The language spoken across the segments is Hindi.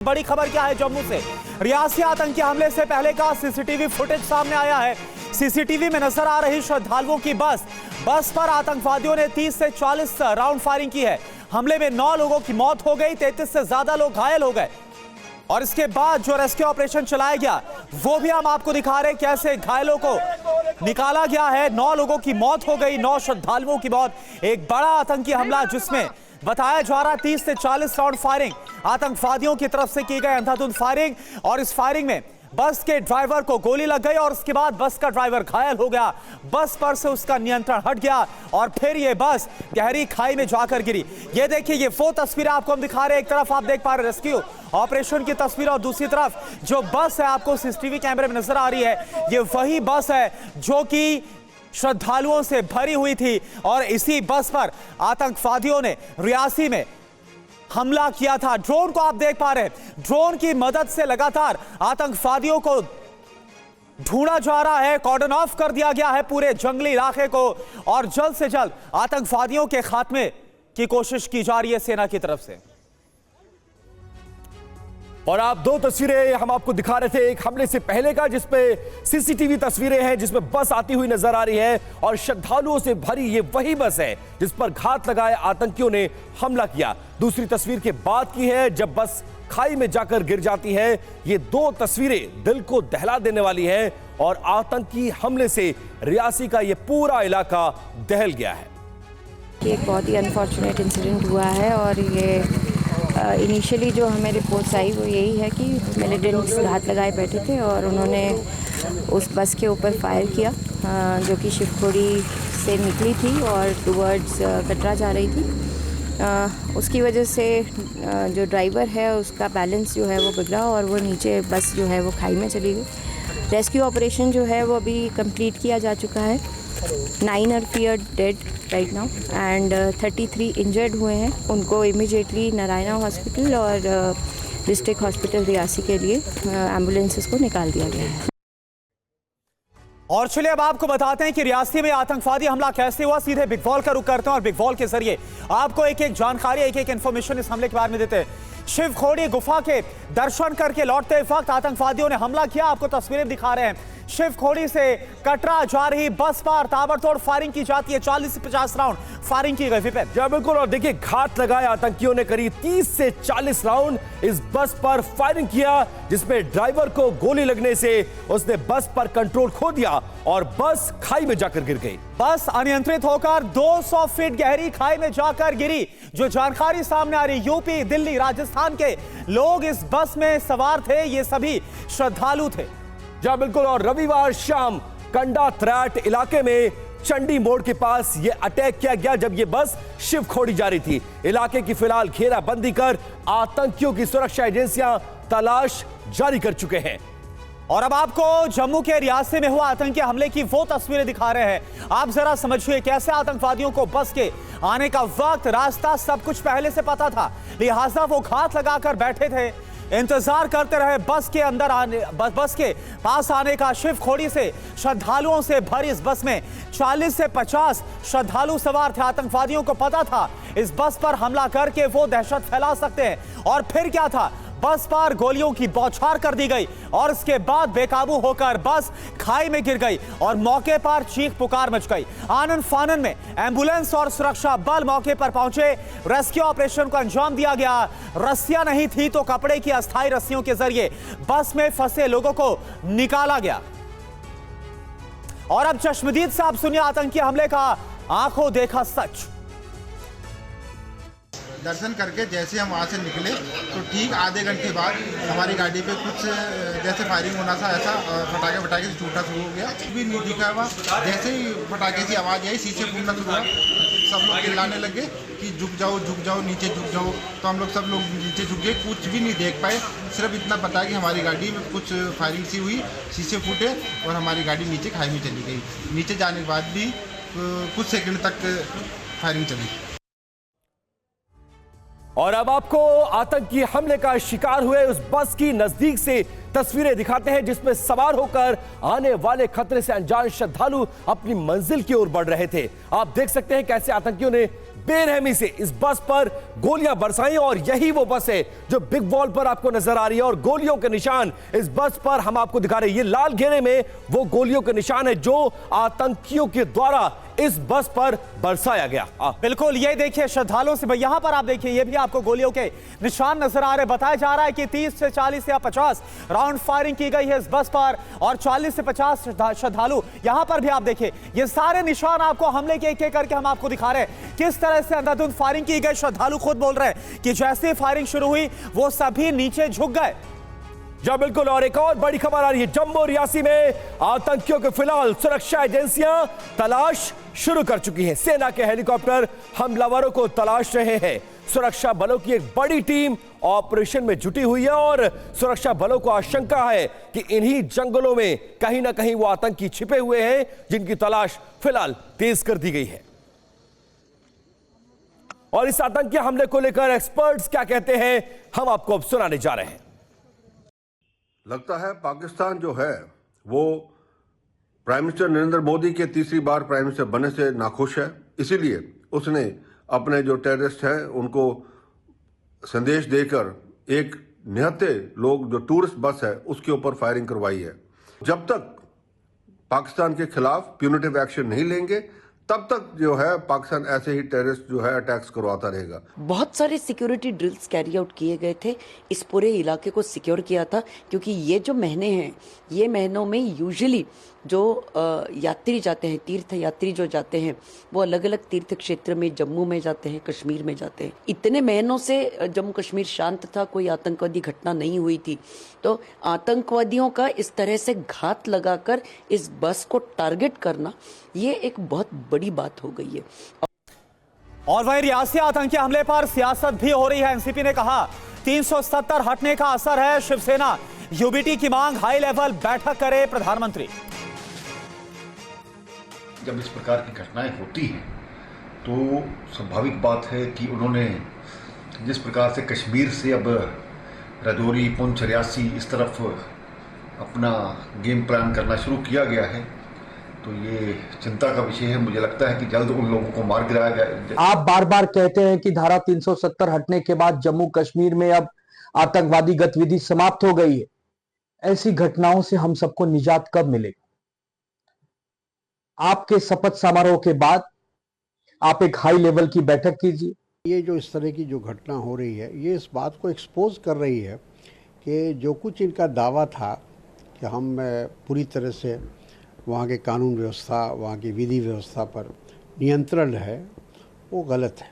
बड़ी खबर क्या है जम्मू से। रियासी आतंकी हमले से पहले का सीसीटीवी फुटेज सामने आया है। सीसीटीवी में नजर आ रही श्रद्धालुओं की बस पर आतंकवादियों ने 30 से 40 राउंड फायरिंग की है। हमले में 9 लोगों की मौत हो गई, 33 से ज्यादा लोग घायल हो गए और इसके बाद जो रेस्क्यू ऑपरेशन चलाया गया वो भी हम आपको दिखा रहे हैं कैसे घायलों को निकाला गया है। 9 लोगों की मौत हो गई, 9 श्रद्धालुओं की मौत। एक बड़ा आतंकी हमला जिसमें बताया जा रहा 30 से 40 राउंड फायरिंग आतंकवादियों की तरफ से की गई, अंधाधुंध फायरिंग। और इस फायरिंग में बस के ड्राइवर को गोली लग गई और उसके बाद बस का ड्राइवर घायल हो गया। बस पर से उसका नियंत्रण हट गया और फिर ये बस गहरी खाई में जाकर गिरी। ये देखिए, ये वो तस्वीरें आपको हम दिखा रहे हैं। एक तरफ आप देख पा रहे रेस्क्यू ऑपरेशन की तस्वीर और दूसरी तरफ जो बस है आपको सीसीटीवी कैमरे में नजर आ रही है। ये वही बस है जो कि श्रद्धालुओं से भरी हुई थी और इसी बस पर आतंकवादियों ने रियासी में हमला किया था। ड्रोन को आप देख पा रहे हैं, ड्रोन की मदद से लगातार आतंकवादियों को ढूंढा जा रहा है। कॉर्डन ऑफ कर दिया गया है पूरे जंगली इलाके को और जल्द से जल्द आतंकवादियों के खात्मे की कोशिश की जा रही है सेना की तरफ से। और आप 2 तस्वीरें हम आपको दिखा रहे थे, एक हमले से पहले का जिसपे सीसीटीवी तस्वीरें हैं जिसमें बस आती हुई नजर आ रही है और श्रद्धालुओं से भरी ये वही बस है जिस पर घात लगाए आतंकियों ने हमला किया। दूसरी तस्वीर के बाद की है जब बस खाई में जाकर गिर जाती है। ये 2 तस्वीरें दिल को दहला देने वाली है और आतंकी हमले से रियासी का ये पूरा इलाका दहल गया है। एक बहुत ही अनफॉर्चुनेट इंसिडेंट हुआ है और ये इनिशियली जो हमें रिपोर्ट्स आई वो यही है कि मिलिटेंट्स घात लगाए बैठे थे और उन्होंने उस बस के ऊपर फायर किया जो कि शिवखोड़ी से निकली थी और टुवर्ड्स कटरा जा रही थी। उसकी वजह से जो ड्राइवर है उसका बैलेंस जो है वो बिगड़ा और वो नीचे बस जो है वो खाई में चली गई। रेस्क्यू ऑपरेशन जो है वो अभी कंप्लीट किया जा चुका है। 9 are feared dead right now and 33 injured हुए हैं। उनको इमीडिएटली नारायणा हॉस्पिटल और डिस्ट्रिक्ट हॉस्पिटल रियासी के लिए एम्बुलेंसेस को निकाल दिया गया है। और चलिए अब आपको बताते हैं कि रियासी में आतंकवादी हमला कैसे हुआ। सीधे बिग वॉल का रुख करते हैं और बिग वॉल के जरिए आपको एक एक जानकारी, एक एक इंफॉर्मेशन इस हमले के बारे में देते हैं। शिवखोड़ी गुफा के दर्शन करके लौटते वक्त आतंकवादियों ने हमला किया। आपको तस्वीरें दिखा रहे हैं। शिवखोड़ी से कटरा जा रही बस पर ताबड़तोड़ फायरिंग की जाती है। 40 से 50 राउंड फायरिंग की गई। विपिन जी बिल्कुल, और देखिए घात लगाए आतंकियों ने करीब 30 से 40 राउंड इस बस पर फायरिंग किया जिसमें ड्राइवर को गोली लगने से उसने बस पर कंट्रोल खो दिया और बस खाई में जाकर गिर गई। बस अनियंत्रित होकर 200 फीट गहरी खाई में जाकर गिरी। जो जानकारी सामने आ रही, यूपी, दिल्ली, राजस्थान के लोग इस बस में सवार थे। ये सभी श्रद्धालु थे। जी बिल्कुल, और रविवार शाम कंडा त्रैट इलाके में चंडी मोड़ के पास ये अटैक किया गया जब ये बस शिवखोड़ी जा रही थी। इलाके की फिलहाल घेराबंदी कर आतंकियों की सुरक्षा एजेंसियां तलाश जारी कर चुके हैं। और अब आपको जम्मू के रियासी में हुआ आतंकी हमले की वो तस्वीरें दिखा रहे हैं। आप जरा समझिए कैसे आतंकवादियों को बस के आने का वक्त, रास्ता सब कुछ पहले से पता था, लिहाजा वो घात लगाकर बैठे थे, इंतजार करते रहे बस के अंदर आने, बस के पास आने का। शिवखोड़ी से श्रद्धालुओं से भरी इस बस में 40 से 50 श्रद्धालु सवार थे। आतंकवादियों को पता था इस बस पर हमला करके वो दहशत फैला सकते हैं। और फिर क्या था, बस पर गोलियों की बौछार कर दी गई और इसके बाद बेकाबू होकर बस खाई में गिर गई और मौके पर चीख पुकार मच गई। आनन फानन में एम्बुलेंस और सुरक्षा बल मौके पर पहुंचे। रेस्क्यू ऑपरेशन को अंजाम दिया गया। रस्सियां नहीं थी तो कपड़े की अस्थायी रस्सियों के जरिए बस में फंसे लोगों को निकाला गया। और अब चश्मदीद से आप सुनिए आतंकी हमले का आंखों देखा सच। दर्शन करके जैसे हम वहाँ से निकले तो ठीक आधे घंटे बाद हमारी गाड़ी पे कुछ जैसे फायरिंग होना था, ऐसा फटाके से टूटना शुरू हो गया। भी नहीं दिखा हुआ, जैसे ही फटाके की आवाज़ आई शीशे फूटना शुरू हुआ। सब लोग चिल्लाने लगे कि झुक जाओ, नीचे झुक जाओ। तो हम लोग सब लोग नीचे झुक गए, कुछ भी नहीं देख पाए। सिर्फ इतना पता है कि हमारी गाड़ी में कुछ फायरिंग सी हुई, शीशे फूटे और हमारी गाड़ी नीचे खाई में चली गई। नीचे जाने के बाद भी कुछ सेकंड तक फायरिंग चली। और अब आपको आतंकी हमले का शिकार हुए उस बस की नजदीक से तस्वीरें दिखाते हैं जिसमें सवार होकर आने वाले खतरे से अनजान श्रद्धालु अपनी मंजिल की ओर बढ़ रहे थे। आप देख सकते हैं कैसे आतंकियों ने बेरहमी से इस बस पर गोलियां बरसाई और यही वो बस है जो बिग वॉल पर आपको नजर आ रही है और गोलियों के निशान इस बस पर हम आपको दिखा रहे हैं। ये लाल घेरे में वो गोलियों के निशान है जो आतंकियों के द्वारा इस बस पर बरसाया गया। बिल्कुल, ये देखिए श्रद्धालुओं से यहां पर आप देखिए, ये भी आपको गोलियों के निशान नजर आ रहे। बताया जा रहा है कि 30 से 40 या 50 राउंड फायरिंग की गई है इस बस पर और 40 से 50 श्रद्धालु यहां पर भी आप देखिए, ये सारे निशान आपको हमले के एक एक करके हम आपको दिखा रहे हैं किस तरह से अंधाधुंध फायरिंग की गई। श्रद्धालु खुद बोल रहे हैं कि जैसे फायरिंग शुरू हुई वो सभी नीचे झुक गए। जी बिल्कुल, और एक और बड़ी खबर आ रही है, जम्मू रियासी में आतंकियों के फिलहाल सुरक्षा एजेंसियां तलाश शुरू कर चुकी हैं। सेना के हेलीकॉप्टर हमलावरों को तलाश रहे हैं। सुरक्षा बलों की एक बड़ी टीम ऑपरेशन में जुटी हुई है और सुरक्षा बलों को आशंका है कि इन्हीं जंगलों में कहीं ना कहीं वो आतंकी छिपे हुए हैं जिनकी तलाश फिलहाल तेज कर दी गई है। और इस आतंकी हमले को लेकर एक्सपर्ट्स क्या कहते हैं हम आपको अब सुनाने जा रहे हैं। लगता है पाकिस्तान जो है वो प्राइम मिनिस्टर नरेंद्र मोदी के तीसरी बार प्राइम मिनिस्टर बनने से नाखुश है, इसीलिए उसने अपने जो टेररिस्ट हैं उनको संदेश देकर एक निहत्थे लोग जो टूरिस्ट बस है उसके ऊपर फायरिंग करवाई है। जब तक पाकिस्तान के खिलाफ प्यूनिटिव एक्शन नहीं लेंगे तब तक जो है पाकिस्तान ऐसे ही टेररिस्ट जो है अटैक्स करवाता रहेगा। बहुत सारे सिक्योरिटी ड्रिल्स कैरी आउट किए गए थे, इस पूरे इलाके को सिक्योर किया था, क्योंकि ये जो महीने हैं ये महीनों में यूजुअली जो यात्री जाते हैं, तीर्थ यात्री जो जाते हैं वो अलग अलग तीर्थ क्षेत्र में, जम्मू में जाते हैं, कश्मीर में जाते हैं। इतने महीनों से जम्मू कश्मीर शांत था, कोई आतंकवादी घटना नहीं हुई थी, तो आतंकवादियों का इस तरह से घात लगाकर इस बस को टारगेट करना ये एक बहुत बड़ी बात हो गई है। और वहीं रियासी आतंकी हमले पर सियासत भी हो रही है। एनसीपी ने कहा 370 हटने का असर है, शिवसेना यूबीटी की मांग, हाई लेवल बैठक करे प्रधानमंत्री। जब इस प्रकार की घटनाएं होती हैं तो स्वाभाविक बात है कि उन्होंने जिस प्रकार से कश्मीर से अब राजौरी, पुंछ, रियासी इस तरफ अपना गेम प्लान करना शुरू किया गया है, तो ये चिंता का विषय है। मुझे लगता है कि जल्द उन लोगों को मार गिराया गया। आप बार बार कहते हैं कि धारा 370 हटने के बाद जम्मू कश्मीर में अब आतंकवादी गतिविधि समाप्त हो गई है। ऐसी घटनाओं से हम सबको निजात कब मिलेगी? आपके शपथ समारोह के बाद आप एक हाई लेवल की बैठक कीजिए। ये जो इस तरह की जो घटना हो रही है ये इस बात को एक्सपोज कर रही है कि जो कुछ इनका दावा था कि हम पूरी तरह से वहाँ के कानून व्यवस्था, वहाँ की विधि व्यवस्था पर नियंत्रण है, वो गलत है।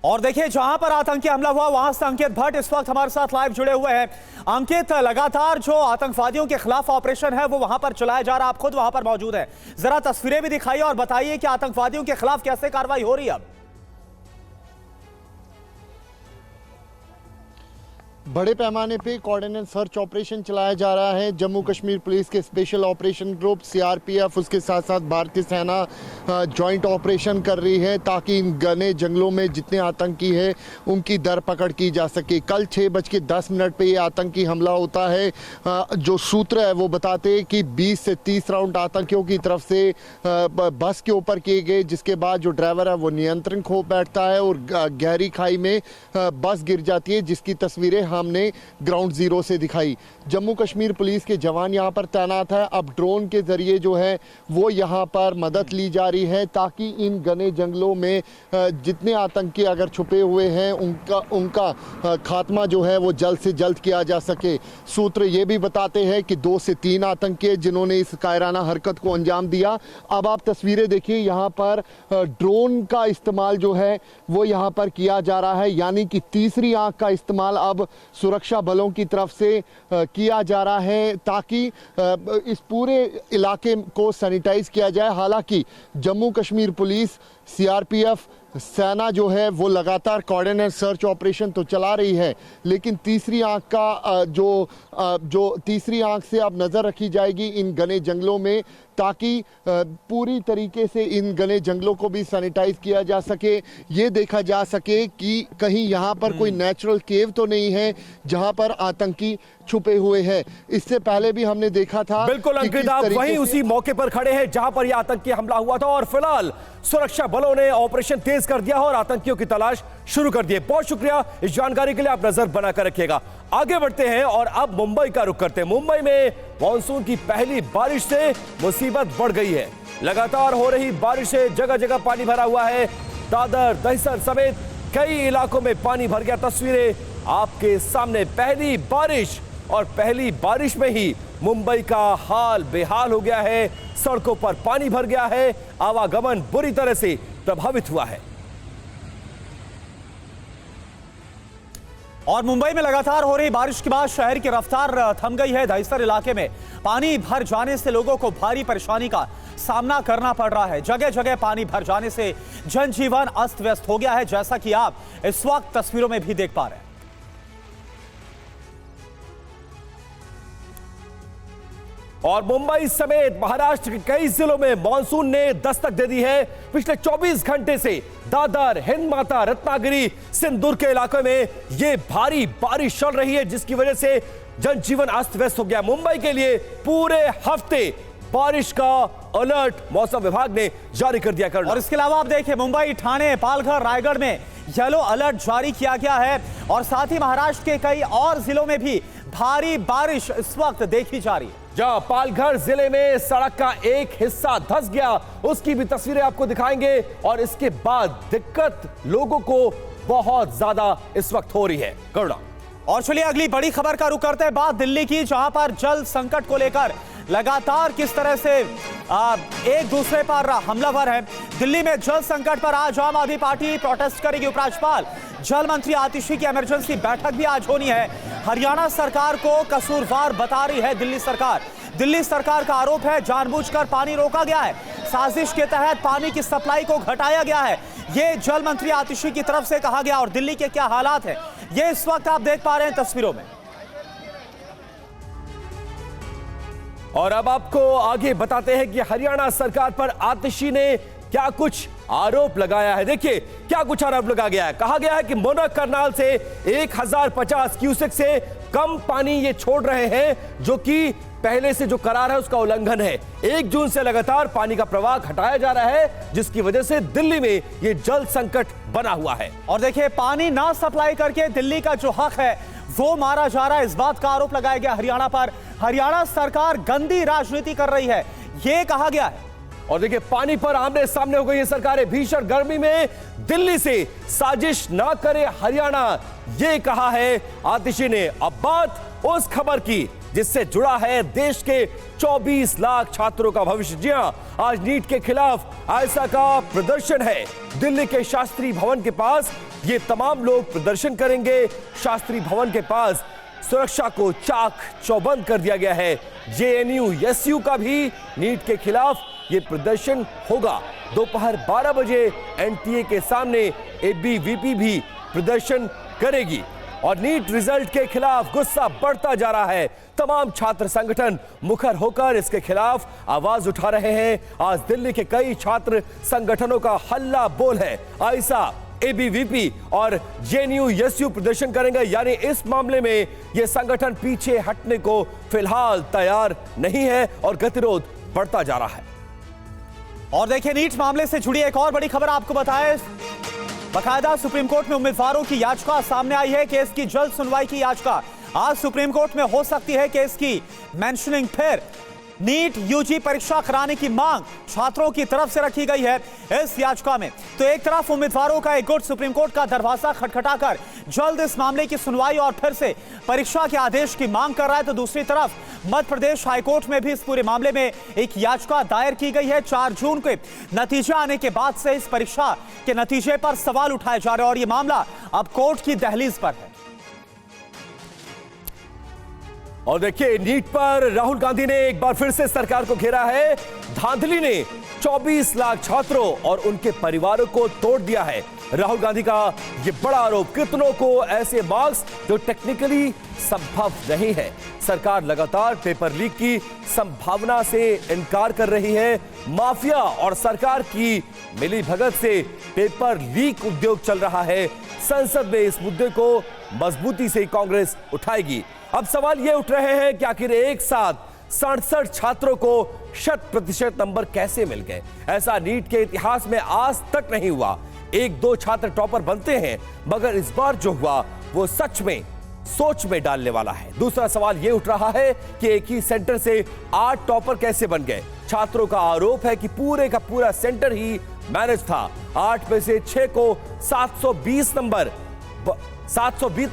और देखिए, जहां पर आतंकी हमला हुआ वहां से अंकित भट्ट इस वक्त हमारे साथ लाइव जुड़े हुए हैं। अंकित, लगातार जो आतंकवादियों के खिलाफ ऑपरेशन है वो वहां पर चलाया जा रहा है, आप खुद वहां पर मौजूद है, जरा तस्वीरें भी दिखाइए और बताइए कि आतंकवादियों के खिलाफ कैसे कार्रवाई हो रही है अब। बड़े पैमाने पे कोऑर्डिनेट सर्च ऑपरेशन चलाया जा रहा है। जम्मू कश्मीर पुलिस के स्पेशल ऑपरेशन ग्रुप, सीआरपीएफ, उसके साथ साथ भारतीय सेना जॉइंट ऑपरेशन कर रही है ताकि इन घने जंगलों में जितने आतंकी हैं उनकी दर पकड़ की जा सके। कल 6:10 पे ये आतंकी हमला होता है। जो सूत्र है वो बताते हैं कि 20 से 30 राउंड आतंकियों की तरफ से बस के ऊपर किए गए, जिसके बाद जो ड्राइवर है वो नियंत्रण खो बैठता है और गहरी खाई में बस गिर जाती है, जिसकी तस्वीरें हमने ग्राउंड जीरो से दिखाई। जम्मू कश्मीर पुलिस के जवान यहां पर तैनात है। अब ड्रोन के जरिए जो है वो यहां पर मदद ली जा रही है ताकि इन घने जंगलों में जितने आतंकी अगर छुपे हुए हैं उनका खात्मा जो है वो जल्द से जल्द किया जा सके। सूत्र ये भी बताते हैं कि 2 से 3 आतंकी जिन्होंने इस कायराना हरकत को अंजाम दिया। अब आप तस्वीरें देखिए, यहाँ पर ड्रोन का इस्तेमाल जो है वो यहाँ पर किया जा रहा है, यानी कि तीसरी आंख का इस्तेमाल अब सुरक्षा बलों की तरफ से किया जा रहा है ताकि इस पूरे इलाके को सैनिटाइज किया जाए। हालांकि जम्मू कश्मीर पुलिस, सीआरपीएफ, सेना जो है वो लगातार कोऑर्डिनेट सर्च ऑपरेशन तो चला रही है, लेकिन तीसरी आंख का जो तीसरी आंख से अब नज़र रखी जाएगी इन घने जंगलों में ताकि पूरी तरीके से इन घने जंगलों को भी सैनिटाइज किया जा सके, ये देखा जा सके कि कहीं यहाँ पर कोई नेचुरल केव तो नहीं है जहाँ पर आतंकी छुपे हुए हैं। इससे पहले भी हमने देखा था। बिल्कुल अंकित, आप वहीं उसी मौके पर खड़े हैं जहां पर यह आतंकी हमला हुआ था और फिलहाल सुरक्षा बलों ने ऑपरेशन तेज कर दिया और आतंकियों की तलाश शुरू कर दी है। बहुत शुक्रिया इस जानकारी के लिए, आप नजर बनाकर रखिएगा। आगे बढ़ते हैं और अब मुंबई का रुख करते हैं। मुंबई में मानसून की पहली बारिश से मुसीबत बढ़ गई है। लगातार हो रही बारिश से जगह जगह पानी भरा हुआ है। दादर, दहिसर समेत कई इलाकों में पानी भर गया। तस्वीरें आपके सामने। पहली बारिश और पहली बारिश में ही मुंबई का हाल बेहाल हो गया है। सड़कों पर पानी भर गया है, आवागमन बुरी तरह से प्रभावित हुआ है। और मुंबई में लगातार हो रही बारिश के बाद शहर की रफ्तार थम गई है। दहिसर इलाके में पानी भर जाने से लोगों को भारी परेशानी का सामना करना पड़ रहा है। जगह जगह पानी भर जाने से जनजीवन अस्त व्यस्त हो गया है, जैसा कि आप इस वक्त तस्वीरों में भी देख पा रहे हैं। और मुंबई समेत महाराष्ट्र के कई जिलों में मानसून ने दस्तक दे दी है। पिछले 24 घंटे से दादर, हिंदमाता, रत्नागिरी, सिंदूर के इलाकों में ये भारी बारिश चल रही है, जिसकी वजह से जनजीवन अस्त व्यस्त हो गया। मुंबई के लिए पूरे हफ्ते बारिश का अलर्ट मौसम विभाग ने जारी कर दिया। और इसके अलावा आप देखिए, मुंबई, ठाणे, पालघर, रायगढ़ में येलो अलर्ट जारी किया गया है और साथ ही महाराष्ट्र के कई और जिलों में भी भारी बारिश इस वक्त देखी जा रही है। जहां पालघर जिले में सड़क का एक हिस्सा धंस गया, उसकी भी तस्वीरें आपको दिखाएंगे और इसके बाद दिक्कत लोगों को बहुत ज्यादा इस वक्त हो रही है। करुणा। और चलिए अगली बड़ी खबर का रुख करते हैं बात दिल्ली की, जहां पर जल संकट को लेकर लगातार किस तरह से एक दूसरे पर हमलावर है। दिल्ली में जल संकट पर आज आम आदमी पार्टी प्रोटेस्ट करेगी। उपराज्यपाल जल मंत्री आतिशी की इमरजेंसी बैठक भी आज होनी है। हरियाणा सरकार को कसूरवार बता रही है दिल्ली सरकार। दिल्ली सरकार का आरोप है जानबूझकर पानी रोका गया है, साजिश के तहत पानी की सप्लाई को घटाया गया है। ये जल मंत्री आतिशी की तरफ से कहा गया और दिल्ली के क्या हालात हैं ये इस वक्त आप देख पा रहे हैं तस्वीरों में। और अब आपको आगे बताते हैं कि हरियाणा सरकार पर आतिशी ने क्या कुछ आरोप लगाया है। देखिए क्या कुछ आरोप लगाया गया है। कहा गया है कि मोनक करनाल से 1050 क्यूसेक से कम पानी ये छोड़ रहे हैं, जो कि पहले से जो करार है उसका उल्लंघन है। 1 जून से लगातार पानी का प्रवाह घटाया जा रहा है, जिसकी वजह से दिल्ली में ये जल संकट बना हुआ है। और देखिए पानी ना सप्लाई करके दिल्ली का जो हक है वो मारा जा रहा है, इस बात का आरोप लगाया गया हरियाणा पर। हरियाणा सरकार गंदी राजनीति कर रही है, ये कहा गया है। और देखिए पानी पर आमने सामने हो गई है सरकारें। भीषण गर्मी में दिल्ली से साजिश ना करे हरियाणा, ये कहा है आतिशी ने। अब बात उस खबर की जिससे जुड़ा है देश के 24 लाख छात्रों का भविष्य। जी हां, आज नीट के खिलाफ आईएसए का प्रदर्शन है दिल्ली के शास्त्री भवन के पास। ये तमाम लोग प्रदर्शन करेंगे। शास्त्री भवन के पास सुरक्षा को चाक चौबंद कर दिया गया है। जेएनयू, एसयू का भी नीट के खिलाफ ये प्रदर्शन होगा। दोपहर 12 बजे एनटीए के सामने एबीवीपी भी प्रदर्शन करेगी। और नीट रिजल्ट के खिलाफ गुस्सा बढ़ता जा रहा है। तमाम छात्र संगठन मुखर होकर इसके खिलाफ आवाज उठा रहे हैं। आज दिल्ली के कई छात्र संगठनों का हल्ला बोल है। आईएसए, एबीवीपी और जेएनयू, एसयू प्रदर्शन करेंगे। यानी इस मामले में यह संगठन पीछे हटने को फिलहाल तैयार नहीं है और गतिरोध बढ़ता जा रहा है। और देखिए नीट मामले से जुड़ी एक और बड़ी खबर आपको बताएं। बाकायदा सुप्रीम कोर्ट में उम्मीदवारों की याचिका सामने आई है। केस की जल्द सुनवाई की याचिका आज सुप्रीम कोर्ट में हो सकती है। केस की मेंशनिंग फिर नीट यूजी परीक्षा कराने की मांग छात्रों की तरफ से रखी गई है इस याचिका में। तो एक तरफ उम्मीदवारों का एक गुट सुप्रीम कोर्ट का दरवाजा खटखटाकर जल्द इस मामले की सुनवाई और फिर से परीक्षा के आदेश की मांग कर रहा है, तो दूसरी तरफ मध्य प्रदेश हाईकोर्ट में भी इस पूरे मामले में एक याचिका दायर की गई है। 4 जून के नतीजे आने के बाद से इस परीक्षा के नतीजे पर सवाल उठाए जा रहे हैं और यह मामला अब कोर्ट की दहलीज पर है। और देखिए नीट पर राहुल गांधी ने एक बार फिर से सरकार को घेरा है। धांधली ने 24 लाख छात्रों और उनके परिवारों को तोड़ दिया है। राहुल गांधी का ये बड़ा आरोप, कितनों को ऐसे मार्क्स जो टेक्निकली संभव नहीं है। सरकार लगातार पेपर लीक की संभावना से इनकार कर रही है। माफिया और सरकार की मिलीभगत से पेपर लीक उद्योग चल रहा है। संसद में इस मुद्दे को मजबूती से कांग्रेस उठाएगी। अब सवाल ये उठ रहे हैं कि आखिर एक साथ 67 छात्रों को 100% नंबर कैसे मिल गए। ऐसा नीट के इतिहास में आज तक नहीं हुआ। एक दो छात्र टॉपर बनते हैं, मगर इस बार जो हुआ वो सच में सोच में डालने वाला है। दूसरा सवाल यह उठ रहा है कि एक ही सेंटर से 8 टॉपर कैसे बन गए। छात्रों का आरोप है कि पूरे का पूरा सेंटर ही मैनेज था। 8 में से 6 को 720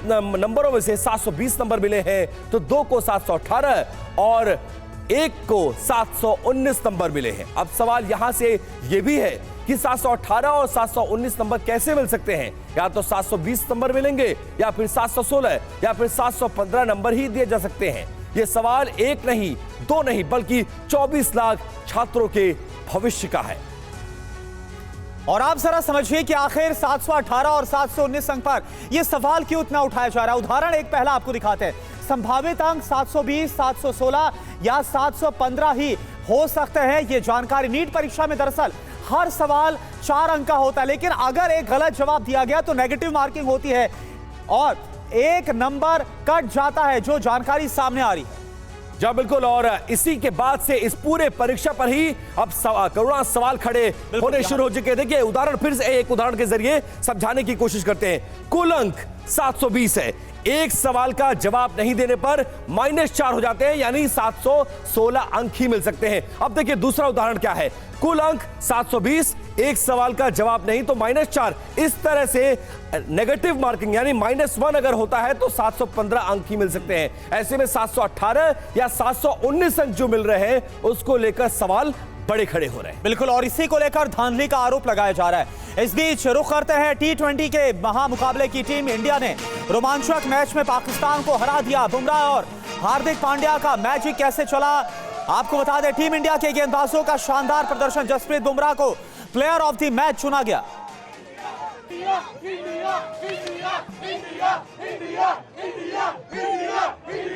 नंबरों में से 720 नंबर मिले हैं, तो 2 को 718 और 1 को 719 नंबर मिले हैं। अब सवाल यहां से यह भी है कि 718 और 719 नंबर कैसे मिल सकते हैं। या तो 720 नंबर मिलेंगे, या फिर 716, या फिर 715 नंबर ही दिए जा सकते हैं। यह सवाल एक नहीं, दो नहीं, बल्कि 24 लाख छात्रों के भविष्य का है। और आप जरा समझिए कि आखिर 718 और 719 अंक पर यह सवाल क्यों इतना उठाया जा रहा है। उदाहरण एक पहला आपको दिखाते हैं। संभावित अंक 720, 716 या 715 ही हो सकते हैं। यह जानकारी नीट परीक्षा में दरअसल हर सवाल 4 अंक का होता है, लेकिन अगर एक गलत जवाब दिया गया तो नेगेटिव मार्किंग होती है और 1 नंबर कट जाता है, जो जानकारी सामने आ रही है। जी बिल्कुल, और इसी के बाद से इस पूरे परीक्षा पर ही अब करोड़ों सवाल खड़े होने शुरू हो चुके हैं। देखिए उदाहरण, फिर से एक उदाहरण के जरिए समझाने की कोशिश करते हैं। कुल अंक 720 है, एक सवाल का जवाब नहीं देने पर -4 हो जाते हैं, यानी 716 अंक ही मिल सकते हैं। अब देखिए दूसरा उदाहरण क्या है। कुल अंक 720, एक सवाल का जवाब नहीं तो -4। इस तरह से नेगेटिव मार्किंग यानी -1 अगर होता है तो 715 अंक ही मिल सकते हैं। ऐसे में 718 या 719 अंक जो मिल रहे हैं उसको लेकर सवाल बड़े खड़े हो रहे हैं। बिल्कुल, और इसी को लेकर धांधली का आरोप लगाया जा रहा है। इस बीच रुख करते हैं T20 के महामुकाबले की टीम। इंडिया ने रोमांचक मैच में पाकिस्तान को हरा दिया। बुमराह और हार्दिक पांड्या का मैजिक कैसे चला, आपको बता दें। टीम इंडिया के गेंदबाजों का शानदार प्रदर्शन, जसप्रीत बुमराह को प्लेयर ऑफ द मैच चुना गया। India, India, India, India, India, India, India.